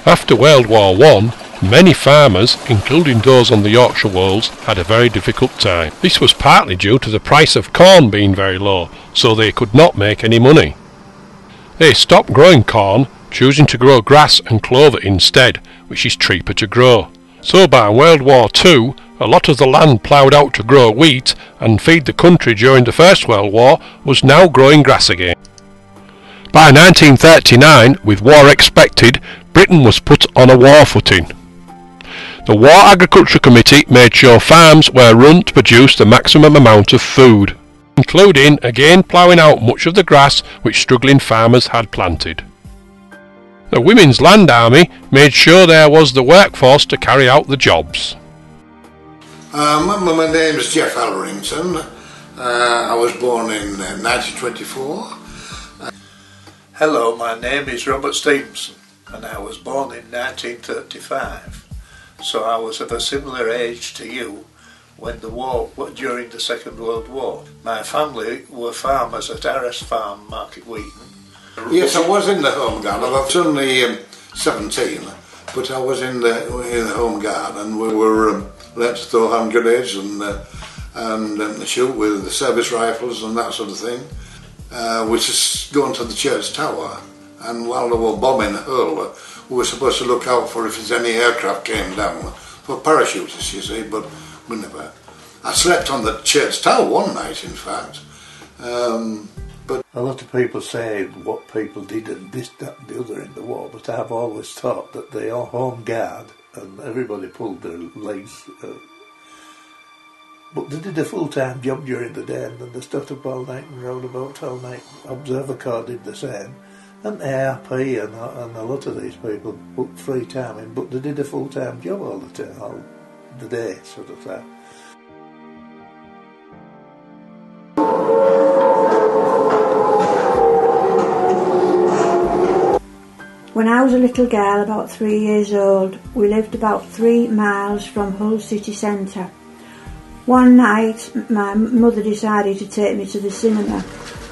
After World War I, many farmers, including those on the Yorkshire Wolds, had a very difficult time. This was partly due to the price of corn being very low, so they could not make any money. They stopped growing corn, choosing to grow grass and clover instead, which is cheaper to grow. So by World War II, a lot of the land ploughed out to grow wheat and feed the country during the First World War was now growing grass again. By 1939, with war expected, Britain was put on a war footing. The War Agriculture Committee made sure farms were run to produce the maximum amount of food, including again ploughing out much of the grass which struggling farmers had planted. The Women's Land Army made sure there was the workforce to carry out the jobs. My name is Jeff Allerington. I was born in 1924. Hello, my name is Robert Stevenson and I was born in 1935. So I was of a similar age to you when during the Second World War. My family were farmers at Arras Farm, Market Wheaton. Yes, I was in the Home Guard. I was only 17, but I was in the Home Guard, and we were let to throw hand grenades and shoot with the service rifles and that sort of thing. We just going to the church tower, and while they were bombing Hull, we were supposed to look out for if there's any aircraft came down for parachutists, you see, but we never. I slept on the church tower one night, in fact. But a lot of people say what people did and this, that and the other in the war, but I've always thought that they are Home Guard and everybody pulled their legs. But they did a full-time job during the day, and then they stood up all night and rowed about all night. Observer Corps did the same, and ARP and a lot of these people put free time in, but they did a full-time job all the time, all the day, sort of thing. When I was a little girl, about 3 years old, we lived about 3 miles from Hull city centre. One night my mother decided to take me to the cinema,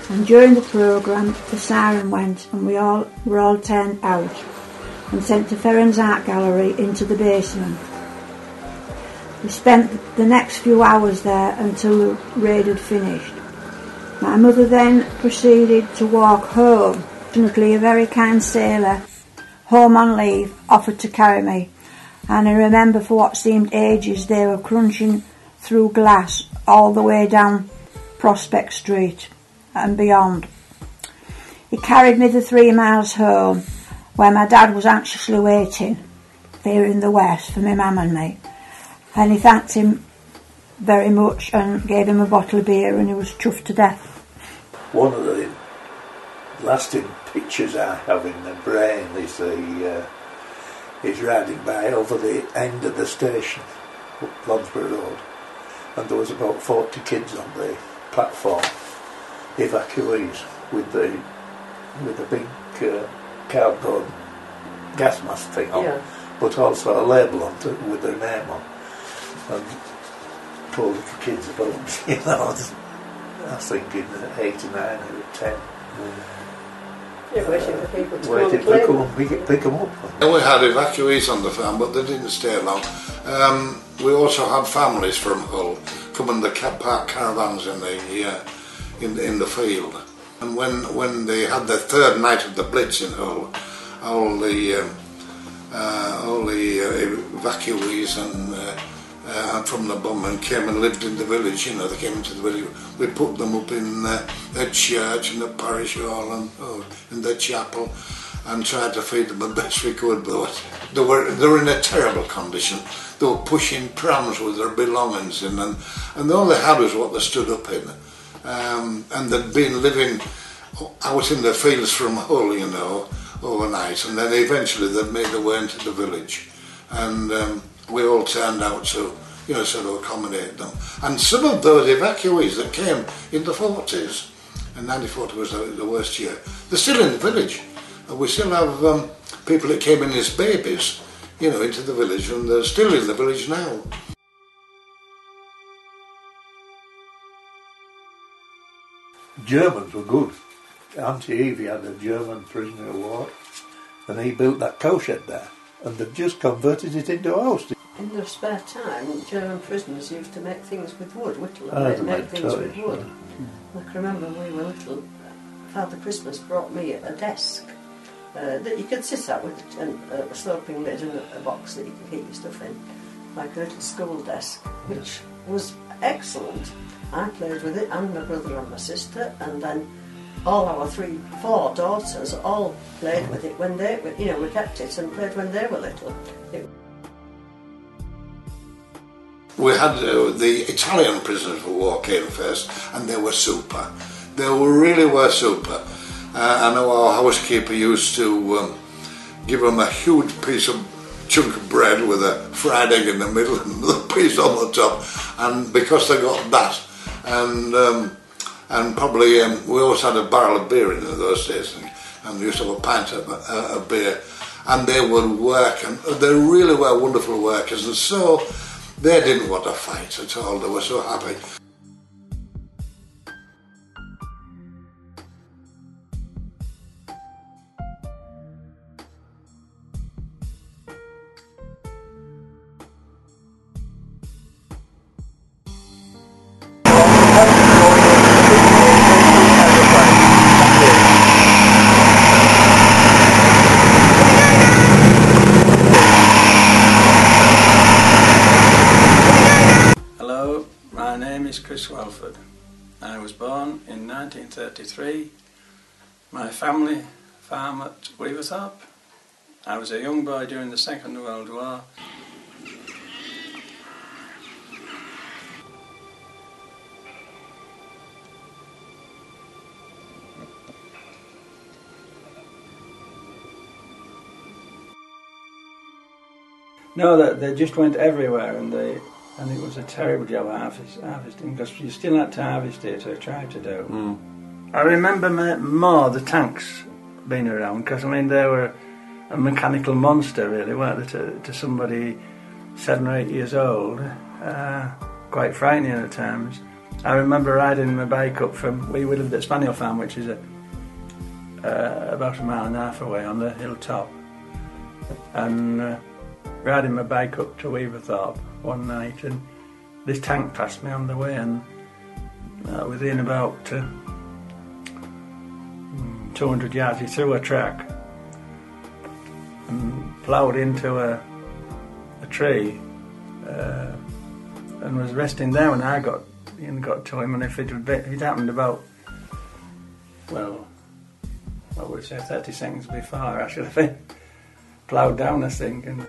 and during the programme the siren went and we were all turned out and sent to Ferrens Art Gallery into the basement. We spent the next few hours there until the raid had finished. My mother then proceeded to walk home. Fortunately, a very kind sailor, home on leave, offered to carry me, and I remember for what seemed ages they were crunching through glass all the way down Prospect Street and beyond. He carried me the 3 miles home, where my dad was anxiously waiting there in the west for my mum and me, and he thanked him very much and gave him a bottle of beer, and he was chuffed to death. One of the lasting pictures I have in the brain is he's riding by over the end of the station, Lonsborough Road, and there was about 40 kids on the platform, evacuees, with a big cardboard gas mask thing on, yeah, but also a label on with their name on, and poor little kids about, you know, I was thinking 8 or 9 or 10. You're waiting for people to come and pick them up. we had evacuees on the farm, but they didn't stay long. We also had families from Hull coming to park caravans in the field. And when they had the third night of the Blitz in Hull, all the evacuees and from the bombing came and lived in the village. You know, they came into the village. We put them up in their church, in the parish hall, and in their chapel, and tried to feed them the best we could. But they were in a terrible condition. They were pushing prams with their belongings in, and all they had was what they stood up in. And they'd been living out in the fields from Hull, you know, overnight, and then eventually they'd made their way into the village, and we all turned out to, you know, sort of accommodate them. And some of those evacuees that came in the 40s, and 1940 was the worst year, they're still in the village. And we still have people that came in as babies, you know, into the village, and they're still in the village now. Germans were good. Auntie Evie had a German prisoner of war, and he built that cow shed there. and they've just converted it into a house. In their spare time, German prisoners used to make things with wood, whittle, Ah, and they make made things toys, with wood. I can remember when we were little, Father Christmas brought me a desk that you could sit at with a sloping lid and a box that you could keep your stuff in, like a little school desk, which was excellent. I played with it, and my brother and my sister, and then all our 4 daughters all played with it when they, you know, we kept it and played when they were little. We had the Italian prisoners of war came first, and they were super. They really were super. I know our housekeeper used to give them a huge piece of chunk of bread with a fried egg in the middle and another piece on the top, and because they got that, and probably we always had a barrel of beer in those days, and we used to have a pint of beer, and they would work, and they really were wonderful workers, and so they didn't want to fight at all. They were so happy. Hello, my name is Chris Welford. I was born in 1933. My family farm at Weaverthorpe. I was a young boy during the Second World War. No, they just went everywhere, and it was a terrible job harvesting, because you still had to harvest it, so I tried to do. I remember more the tanks being around, because I mean they were a mechanical monster really, weren't they, to somebody 7 or 8 years old, quite frightening at times. I remember riding my bike up from, we lived at Spaniel Farm, which is about 1.5 miles away on the hilltop, and riding my bike up to Weaverthorpe one night, and this tank passed me on the way, and within about 200 yards he threw a track and ploughed into a tree, and was resting there when I got to him. And if it happened about, well, I would say 30 seconds before, I should have ploughed down this thing, and